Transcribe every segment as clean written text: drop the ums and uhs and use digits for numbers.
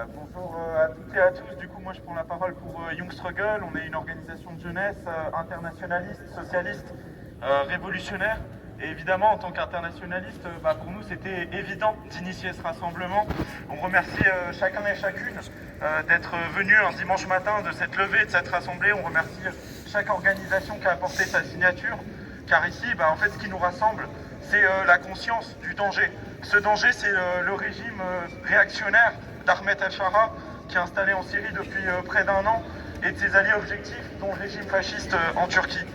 Bonjour à toutes et à tous. Du coup, moi je prends la parole pour Young Struggle. On est une organisation de jeunesse internationaliste, socialiste, révolutionnaire. Et évidemment, en tant qu'internationaliste, pour nous c'était évident d'initier ce rassemblement. On remercie chacun et chacune d'être venu un dimanche matin, de cette levée, de cette rassemblée. On remercie chaque organisation qui a apporté sa signature. Car ici, en fait, ce qui nous rassemble, c'est la conscience du danger. Ce danger, c'est le régime réactionnaire d'Ahmed al-Shara, qui est installé en Syrie depuis près d'un an, et de ses alliés objectifs, dont le régime fasciste en Turquie.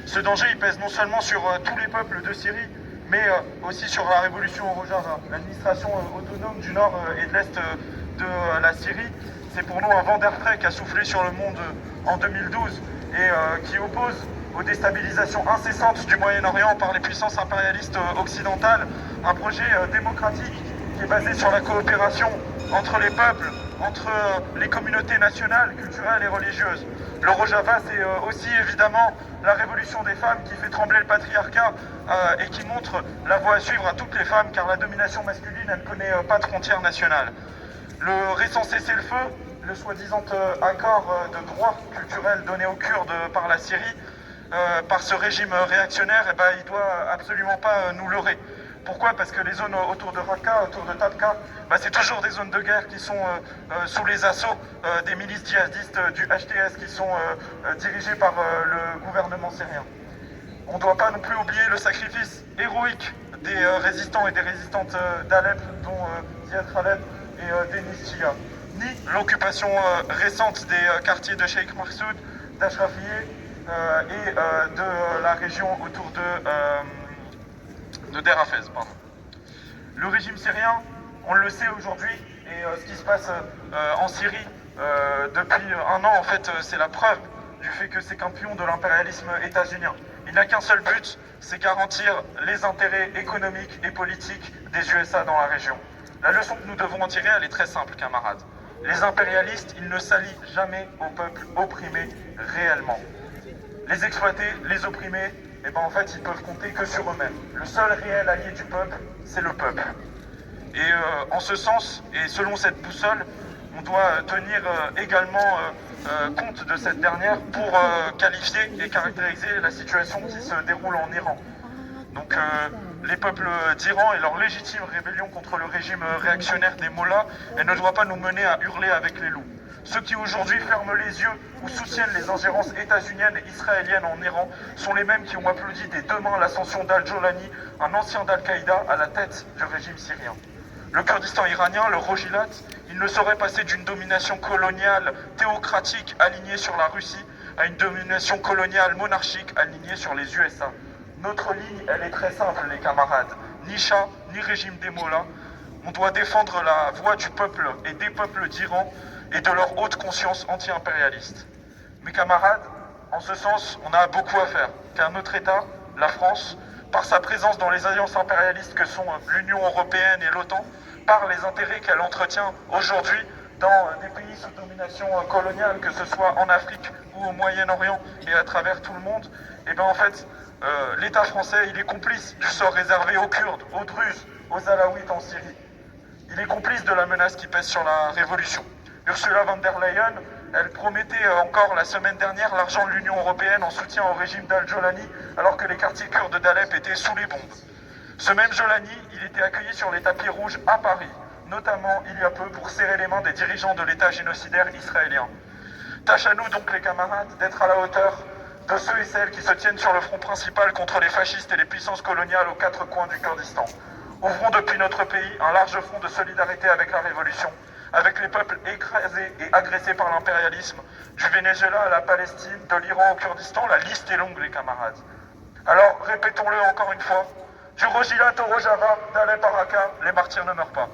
Ce danger, il pèse non seulement sur tous les peuples de Syrie, mais aussi sur la révolution au Rojava, l'administration autonome du nord et de l'est de la Syrie. C'est pour nous un vent d'air frais qui a soufflé sur le monde en 2012 et qui oppose aux déstabilisations incessantes du Moyen-Orient par les puissances impérialistes occidentales, un projet démocratique qui est basé sur la coopération entre les peuples, entre les communautés nationales, culturelles et religieuses. Le Rojava, c'est aussi évidemment la révolution des femmes qui fait trembler le patriarcat et qui montre la voie à suivre à toutes les femmes, car la domination masculine, elle ne connaît pas de frontières nationales. Le récent cessez-le-feu, le soi-disant accord de droit culturel donné aux Kurdes par la Syrie, par ce régime réactionnaire, il doit absolument pas nous leurrer. Pourquoi? Parce que les zones autour de Raqqa, autour de Tabqa, c'est toujours des zones de guerre qui sont sous les assauts des milices djihadistes du HTS qui sont dirigées par le gouvernement syrien. On ne doit pas non plus oublier le sacrifice héroïque des résistants et des résistantes d'Alep, dont Ziad Khaled et Denis Chia, ni l'occupation récente des quartiers de Sheikh Mahsoud, d'Ashrafiyeh et de la région autour de Der Hafez. Le régime syrien, on le sait aujourd'hui, et ce qui se passe en Syrie depuis un an, en fait, c'est la preuve du fait que c'est qu'un pion de l'impérialisme états-unien. Il n'a qu'un seul but, c'est garantir les intérêts économiques et politiques des USA dans la région. La leçon que nous devons en tirer, elle est très simple, camarades. Les impérialistes, ils ne s'allient jamais au peuple opprimé réellement. Les exploités, les opprimés, en fait, ils peuvent compter que sur eux-mêmes. Le seul réel allié du peuple, c'est le peuple. Et en ce sens, et selon cette boussole, on doit tenir également compte de cette dernière pour qualifier et caractériser la situation qui se déroule en Iran. Donc les peuples d'Iran et leur légitime rébellion contre le régime réactionnaire des mollahs, elle ne doit pas nous mener à hurler avec les loups. Ceux qui aujourd'hui ferment les yeux ou soutiennent les ingérences états-uniennes et israéliennes en Iran sont les mêmes qui ont applaudi des deux mains l'ascension d'Al-Jolani, un ancien d'Al-Qaïda, à la tête du régime syrien. Le Kurdistan iranien, le Rojilat, il ne saurait passer d'une domination coloniale théocratique alignée sur la Russie à une domination coloniale monarchique alignée sur les USA. Notre ligne, elle est très simple, les camarades. Ni Shah, ni régime des mollahs. On doit défendre la voix du peuple et des peuples d'Iran et de leur haute conscience anti-impérialiste. Mes camarades, en ce sens, on a beaucoup à faire, car notre État, la France, par sa présence dans les alliances impérialistes que sont l'Union européenne et l'OTAN, par les intérêts qu'elle entretient aujourd'hui dans des pays sous domination coloniale, que ce soit en Afrique ou au Moyen-Orient et à travers tout le monde, en fait, l'État français, il est complice du sort réservé aux Kurdes, aux Druzes, aux Alaouites en Syrie. Il est complice de la menace qui pèse sur la révolution. Ursula von der Leyen, elle promettait encore la semaine dernière l'argent de l'Union européenne en soutien au régime d'Al-Jolani, alors que les quartiers kurdes d'Alep étaient sous les bombes. Ce même Jolani, il était accueilli sur les tapis rouges à Paris, notamment il y a peu pour serrer les mains des dirigeants de l'État génocidaire israélien. Tâche à nous donc, les camarades, d'être à la hauteur de ceux et celles qui se tiennent sur le front principal contre les fascistes et les puissances coloniales aux quatre coins du Kurdistan. Ouvrons depuis notre pays un large front de solidarité avec la révolution, avec les peuples écrasés et agressés par l'impérialisme, du Venezuela à la Palestine, de l'Iran au Kurdistan, la liste est longue, les camarades. Alors, répétons-le encore une fois, du Rojilat au Rojava, d'Alep à Raqqa, les martyrs ne meurent pas.